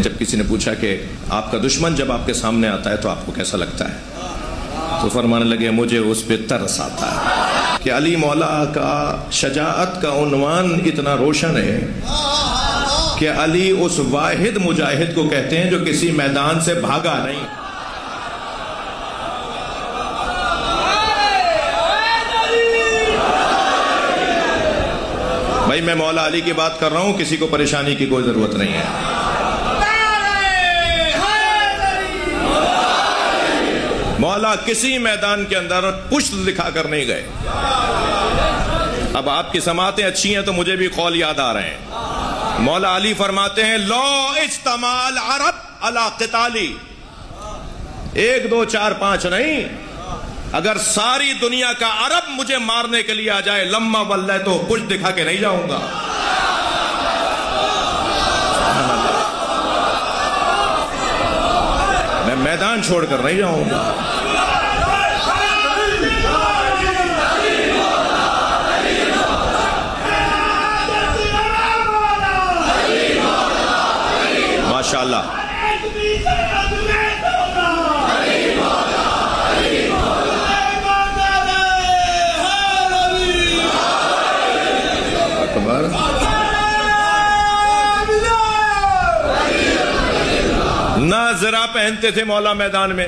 جب کسی نے پوچھا کہ آپ کا دشمن جب آپ کے سامنے آتا ہے تو آپ کو کیسا لگتا ہے، تو فرمانے لگے مجھے اس پہ ترس آتا ہے کہ علی مولا کا شجاعت کا عنوان اتنا روشن ہے کہ علی اس واحد مجاہد کو کہتے ہیں جو کسی میدان سے بھاگا نہیں۔ بھائی میں مولا علی کی بات کر رہا ہوں، کسی کو پریشانی کی کوئی ضرورت نہیں ہے۔ مولا کسی میدان کے اندر پشت دکھا کر نہیں گئے۔ اب آپ کی سماعتیں اچھی ہیں تو مجھے بھی قول یاد آ رہے ہیں۔ مولا علی فرماتے ہیں لو اجتماع العرب علی قتالی، 1 2 4 5 نہیں، اگر ساری دنیا کا عرب مجھے مارنے کے لیے آ جائے لما واللہ تو پشت دکھا کے نہیں جاؤں گا۔ میں میدان چھوڑ کر نہیں جاؤں گا۔ ماشاءاللہ اکبر۔ نہ زرہ پہنتے تھے مولا میدان میں،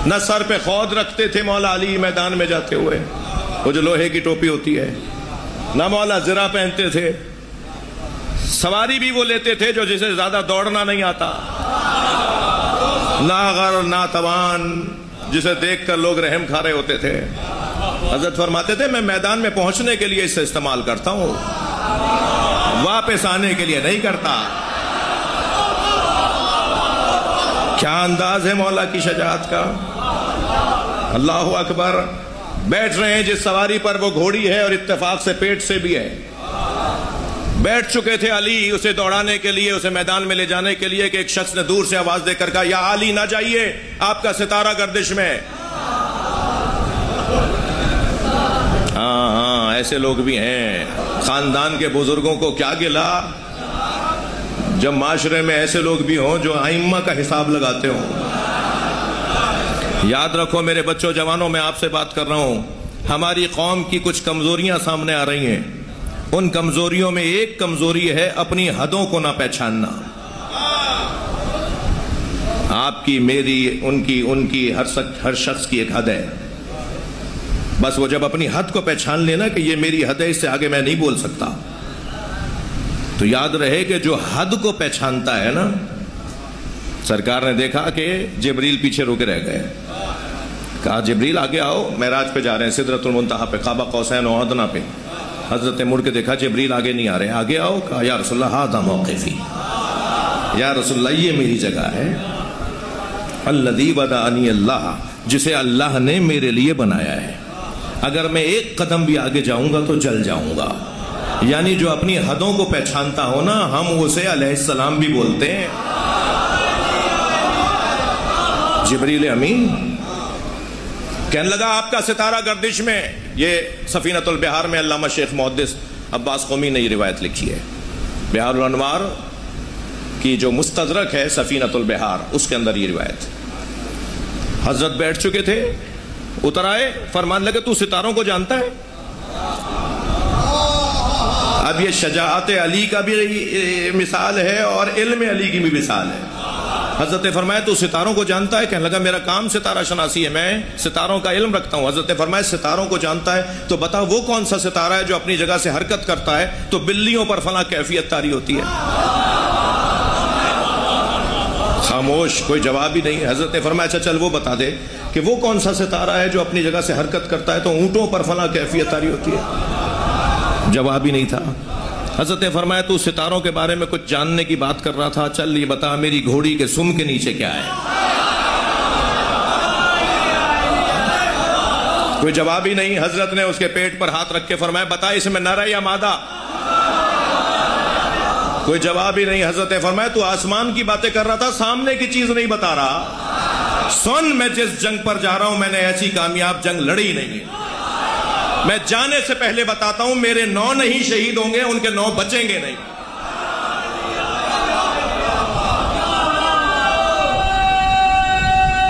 نہ سر پہ خود رکھتے تھے مولا علی میدان میں جاتے ہوئے، وہ جو لوہے کی ٹوپی ہوتی ہے، نہ مولا زرہ پہنتے تھے، سواری بھی وہ لیتے تھے جو جسے زیادہ دوڑنا نہیں آتا، نہ غر نہ توان جسے دیکھ کر لوگ رحم کھا رہے ہوتے تھے۔ حضرت فرماتے تھے میں میدان میں پہنچنے کے لیے اسے استعمال کرتا ہوں، واپس آنے کے لیے نہیں کرتا۔ کیا انداز ہے مولا کی شجاعت کا، اللہ اکبر۔ بیٹھ رہے ہیں جس سواری پر وہ گھوڑی ہے اور اتفاق سے پیٹ سے بھی ہے، بیٹھ چکے تھے علی اسے دوڑانے کے لیے، اسے میدان میں لے جانے کے لیے کہ ایک شخص نے دور سے آواز دے کر کہا یا علی نہ جائیے، آپ کا ستارہ گردش میں۔ ہاں ایسے لوگ بھی ہیں، خاندان کے بزرگوں کو کیا گلا جب معاشرے میں ایسے لوگ بھی ہوں جو ائمہ کا حساب لگاتے ہوں۔ یاد رکھو میرے بچوں جوانوں، میں آپ سے بات کر رہا ہوں، ہماری قوم کی کچھ کمزوریاں سامنے آ رہی ہیں، ان کمزوریوں میں ایک کمزوری ہے اپنی حدوں کو نہ پہچاننا۔ آپ کی، میری، ان کی ہر شخص کی ایک حد ہے، بس وہ جب اپنی حد کو پہچان لینا کہ یہ میری حد ہے، اس سے آگے میں نہیں بول سکتا، تو یاد رہے کہ جو حد کو پہچانتا ہے نا، سرکار نے دیکھا کہ جبریل پیچھے روکے رہ گئے، کہا جبریل آگے آؤ، معراج پہ جا رہے ہیں، سدرۃ المنتہا پہ، قاب قوسین و ادنیٰ پہ۔ حضرت نے مڑ کے دیکھا جبریل آگے نہیں آ رہے، آگے آؤ، کہا یا رسول اللہ ھذا موقفی، یا رسول اللہ یہ میری جگہ ہے، الذی بدأنی اللہ، جسے اللہ نے میرے لیے بنایا ہے، اگر میں ایک قدم بھی آگے جاؤں گا تو جل جاؤں گا۔ یعنی جو اپنی حدوں کو پہچانتا ہو نا، ہم اسے علیہ السلام بھی بولتے ہیں۔ جبریل امین کہنے لگا آپ کا ستارہ گردش میں، یہ سفینۃ البحار میں علامہ شیخ محدث عباس قومی نے یہ روایت لکھی ہے، بحار الانوار کی جو مستدرک ہے سفینۃ البحار، اس کے اندر یہ روایت۔ حضرت بیٹھ چکے تھے، اتر آئے، فرمان لگے تو ستاروں کو جانتا ہے؟ اب یہ شجاعت علی کا بھی مثال ہے اور علم علی کی بھی مثال ہے۔ حضرت نے فرمایا تو ستاروں کو جانتا ہے؟ کہنے لگا میرا کام ستارہ شناسی ہے، میں ستاروں کا علم رکھتا ہوں۔ حضرت نے فرمایا ستاروں کو جانتا ہے تو بتا وہ کون سا ستارہ ہے جو اپنی جگہ سے حرکت کرتا ہے تو بلیوں پر فلاں کیفیت طاری ہوتی ہے؟ خاموش، کوئی جواب ہی نہیں۔ حضرت نے فرمایا اچھا چل وہ بتا دے کہ وہ کون سا ستارہ ہے جو اپنی جگہ سے حرکت کرتا ہے تو اونٹوں پر فلاں کیفیت طاری ہوتی ہے؟ جواب ہی نہیں تھا۔ حضرت نے فرمایا تو ستاروں کے بارے میں کچھ جاننے کی بات کر رہا تھا، چل یہ بتا میری گھوڑی کے سم کے نیچے کیا ہے؟ کوئی جواب ہی نہیں۔ حضرت نے اس کے پیٹ پر ہاتھ رکھ کے فرمایا بتا اس میں نر ہے یا مادہ؟ کوئی جواب ہی نہیں۔ حضرت نے فرمایا تو آسمان کی باتیں کر رہا تھا، سامنے کی چیز نہیں بتا رہا۔ سن میں جس جنگ پر جا رہا ہوں میں نے ایسی کامیاب جنگ لڑی نہیں ہے، میں جانے سے پہلے بتاتا ہوں میرے 9 نہیں شہید ہوں گے، ان کے 9 بچیں گے نہیں۔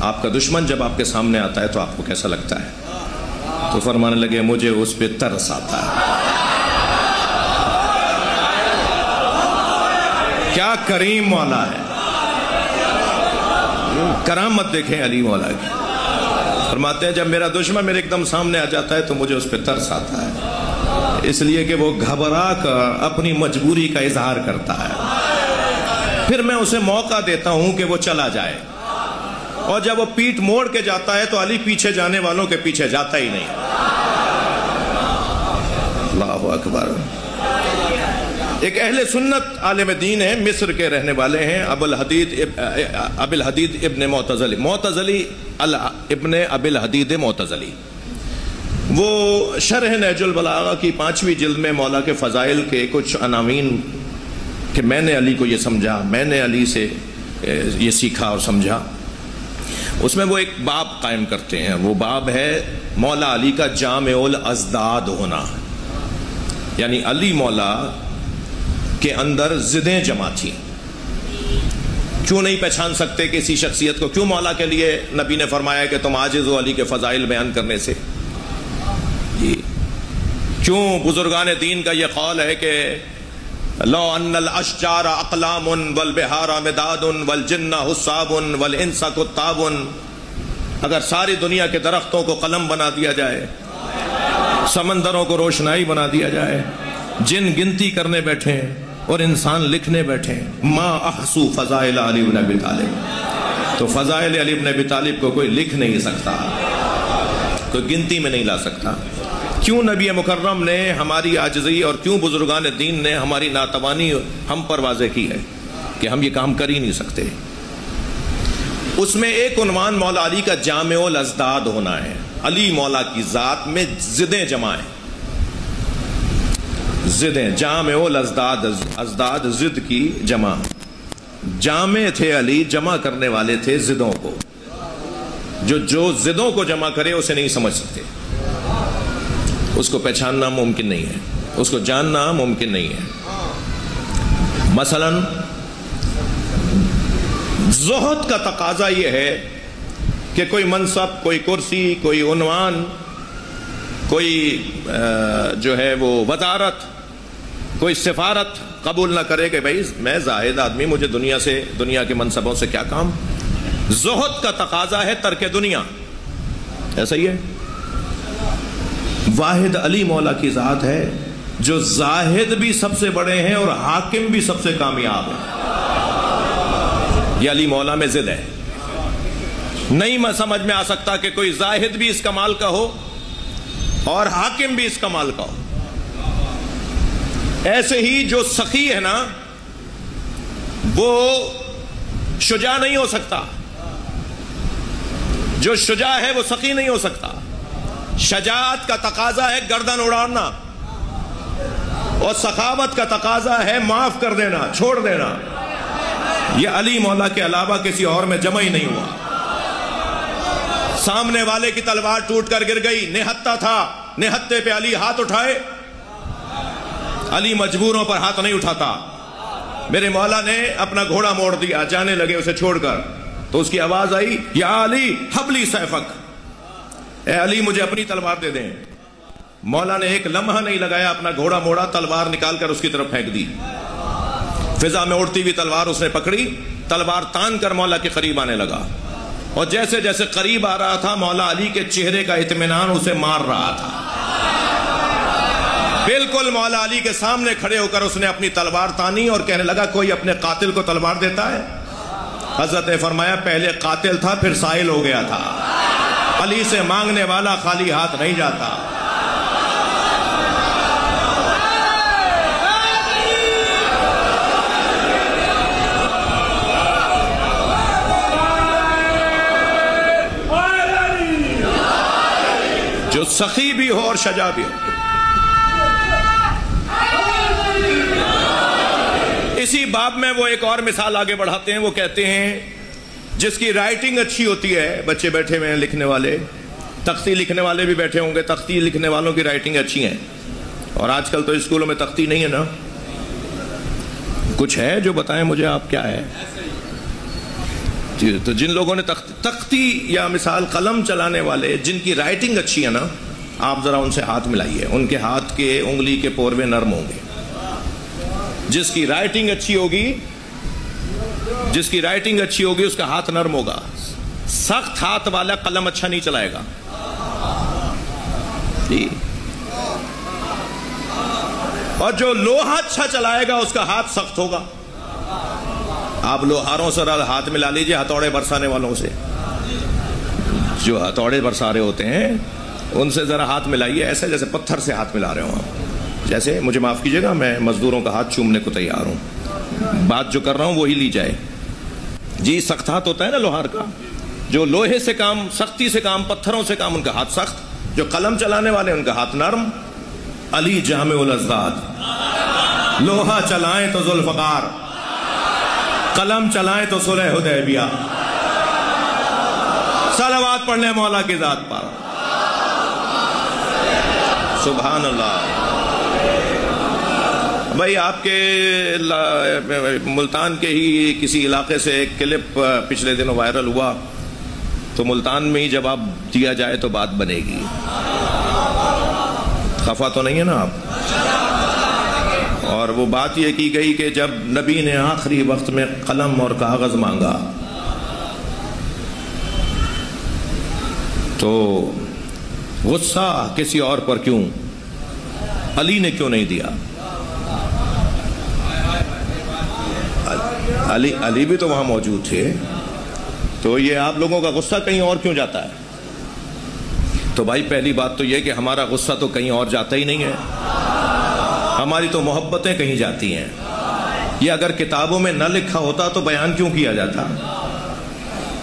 آپ کا دشمن جب آپ کے سامنے آتا ہے تو آپ کو کیسا لگتا ہے؟ تو فرمانے لگے مجھے اس پہ ترس آتا ہے۔ کیا کریم مولا ہے، کرامت دیکھیں علی مولا کی۔ فرماتے ہیں جب میرا دشمن میرے ایک دم سامنے آ جاتا ہے تو مجھے اس پہ ترس آتا ہے، اس لیے کہ وہ گھبرا کر اپنی مجبوری کا اظہار کرتا ہے، پھر میں اسے موقع دیتا ہوں کہ وہ چلا جائے، اور جب وہ پیٹ موڑ کے جاتا ہے تو علی پیچھے جانے والوں کے پیچھے جاتا ہی نہیں۔ اللہ اکبر۔ ایک اہل سنت عالم دین ہے، مصر کے رہنے والے ہیں، ابو الحدید ابن معتزلی ابن ابی الحدید معتزلی۔ وہ شرح نہج البلاغہ کی 5ویں جلد میں مولا کے فضائل کے کچھ عناوین کہ میں نے علی کو یہ سمجھا، میں نے علی سے یہ سیکھا اور سمجھا، اس میں وہ ایک باب قائم کرتے ہیں۔ وہ باب ہے مولا علی کا جامع الازداد ہونا، یعنی علی مولا کے اندر ضدیں جمع تھیں۔ کیوں نہیں پہچان سکتے کسی شخصیت کو؟ کیوں مولا کے لیے نبی نے فرمایا کہ تم عاجز ہو علی کے فضائل بیان کرنے سے؟ کیوں بزرگان دین کا یہ قول ہے کہ لو ان الاشجار اقلام والبحار مداد والجن حساب والانس کتاب، اگر ساری دنیا کے درختوں کو قلم بنا دیا جائے، سمندروں کو روشنائی بنا دیا جائے، جن گنتی کرنے بیٹھے اور انسان لکھنے بیٹھے، ما احسو فضائل علی بن ابی طالب، تو فضائل علی بن ابی طالب کو کوئی لکھ نہیں سکتا، کوئی گنتی میں نہیں لا سکتا۔ کیوں نبی مکرم نے ہماری عاجزی اور کیوں بزرگان دین نے ہماری ناتوانی ہم پر واضح کی ہے کہ ہم یہ کام کر ہی نہیں سکتے۔ اس میں ایک عنوان مولا علی کا جامع الازداد ہونا ہے۔ علی مولا کی ذات میں ضدیں جمع ہیں، ضدیں، جامع الازداد، ازداد ضد کی جمع، جامع تھے علی، جمع کرنے والے تھے ضدوں کو۔ جو ضدوں کو جمع کرے اسے نہیں سمجھ سکتے، اس کو پہچاننا ممکن نہیں ہے، اس کو جاننا ممکن نہیں ہے۔ مثلا زہد کا تقاضا یہ ہے کہ کوئی منصب، کوئی کرسی، کوئی عنوان، کوئی جو ہے وہ وزارت، کوئی سفارت قبول نہ کرے کہ بھائی میں زاہد آدمی، مجھے دنیا کے منصبوں سے کیا کام۔ زہد کا تقاضا ہے ترک دنیا، ایسا ہی ہے۔ واحد علی مولا کی ذات ہے جو زاہد بھی سب سے بڑے ہیں اور حاکم بھی سب سے کامیاب ہیں۔ یہ علی مولا میں ضد ہے، نہیں میں سمجھ میں آ سکتا کہ کوئی زاہد بھی اس کمال کا ہو اور حاکم بھی اس کمال کا ہو۔ ایسے ہی جو سخی ہے نا وہ شجاع نہیں ہو سکتا، جو شجاع ہے وہ سخی نہیں ہو سکتا۔ شجاعت کا تقاضا ہے گردن اڑانا، اور سخاوت کا تقاضا ہے معاف کر دینا، چھوڑ دینا۔ یہ علی مولا کے علاوہ کسی اور میں جمع ہی نہیں ہوا۔ سامنے والے کی تلوار ٹوٹ کر گر گئی، نہتا تھا، نہتے پہ علی ہاتھ اٹھائے، علی مجبوروں پر ہاتھ نہیں اٹھاتا۔ میرے مولا نے اپنا گھوڑا موڑ دیا، جانے لگے اسے چھوڑ کر، تو اس کی آواز آئی یا علی حبلی سیفک، اے علی مجھے اپنی تلوار دے دیں۔ مولا نے ایک لمحہ نہیں لگایا، اپنا گھوڑا موڑا، تلوار نکال کر اس کی طرف پھینک دی۔ فضا میں اڑتی ہوئی تلوار اس نے پکڑی، تلوار تان کر مولا کے قریب آنے لگا، اور جیسے جیسے قریب آ رہا تھا مولا علی کے چہرے کا اطمینان اسے مار رہا تھا۔ بالکل مولا علی کے سامنے کھڑے ہو کر اس نے اپنی تلوار تانی اور کہنے لگا کوئی اپنے قاتل کو تلوار دیتا ہے؟ حضرت نے فرمایا پہلے قاتل تھا پھر سائل ہو گیا تھا، علی سے مانگنے والا خالی ہاتھ نہیں جاتا۔ جو سخی بھی ہو اور شجاع بھی ہو۔ اسی باب میں وہ ایک اور مثال آگے بڑھاتے ہیں، وہ کہتے ہیں جس کی رائٹنگ اچھی ہوتی ہے، بچے بیٹھے ہوئے ہیں لکھنے والے، تختی لکھنے والے بھی بیٹھے ہوں گے، تختی لکھنے والوں کی رائٹنگ اچھی ہیں، اور آج کل تو اسکولوں میں تختی نہیں ہے نا، کچھ ہے جو بتائیں مجھے آپ کیا ہے؟ تو جن لوگوں نے تختی یا مثال قلم چلانے والے جن کی رائٹنگ اچھی ہے نا، آپ ذرا ان سے ہاتھ ملائیے، ان کے ہاتھ کے انگلی کے پوروے نرم ہوں گے. جس کی رائٹنگ اچھی ہوگی اس کا ہاتھ نرم ہوگا. سخت ہاتھ والا قلم اچھا نہیں چلائے گا. اور جو لوہا اچھا چلائے گا اس کا ہاتھ سخت ہوگا. آپ لوہاروں سے ہاتھ ملا لیجئے، ہتھوڑے برسانے والوں سے، جو ہتھوڑے برسا رہے ہوتے ہیں ان سے ذرا ہاتھ ملائیے، ایسے جیسے پتھر سے ہاتھ ملا رہے ہوں آپ. جیسے مجھے معاف کیجئے گا، میں مزدوروں کا ہاتھ چومنے کو تیار ہوں، بات جو کر رہا ہوں وہی لی جائے. جی سخت ہاتھ ہوتا ہے نا لوہار کا، جو لوہے سے کام، سختی سے کام، پتھروں سے کام، ان کا ہاتھ سخت. جو قلم چلانے والے ان کا ہاتھ نرم. علی جامع الاضداد. لوہا چلائیں تو ذوالفقار، قلم چلائیں تو صلح حدیبیہ. صلوات پڑھ لیں مولا کی ذات پر. سبحان اللہ. بھائی آپ کے ملتان کے ہی کسی علاقے سے ایک کلپ پچھلے دنوں وائرل ہوا، تو ملتان میں ہی جواب دیا جائے تو بات بنے گی. خفا تو نہیں ہے نا آپ؟ اور وہ بات یہ کی گئی کہ جب نبی نے آخری وقت میں قلم اور کاغذ مانگا تو غصہ کسی اور پر کیوں؟ علی نے کیوں نہیں دیا؟ علی بھی تو وہاں موجود تھے، تو یہ آپ لوگوں کا غصہ کہیں اور کیوں جاتا ہے؟ تو بھائی پہلی بات تو یہ کہ ہمارا غصہ تو کہیں اور جاتا ہی نہیں ہے، ہماری تو محبتیں کہیں جاتی ہیں. یہ اگر کتابوں میں نہ لکھا ہوتا تو بیان کیوں کیا جاتا؟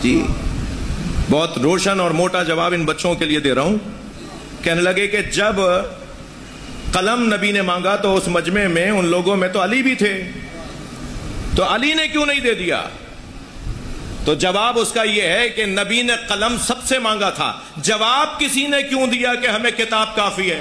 جی بہت روشن اور موٹا جواب ان بچوں کے لیے دے رہا ہوں. کہنے لگے کہ جب قلم نبی نے مانگا تو اس مجمع میں ان لوگوں میں تو علی بھی تھے، تو علی نے کیوں نہیں دے دیا؟ تو جواب اس کا یہ ہے کہ نبی نے قلم سب سے مانگا تھا، جواب کسی نے کیوں دیا کہ ہمیں کتاب کافی ہے؟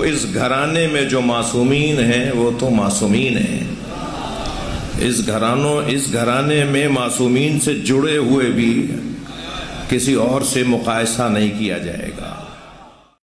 اس گھرانے میں جو معصومین ہیں وہ تو معصومین ہیں. اس گھرانے میں معصومین سے جڑے ہوئے بھی کسی اور سے مقایسہ نہیں کیا جائے گا.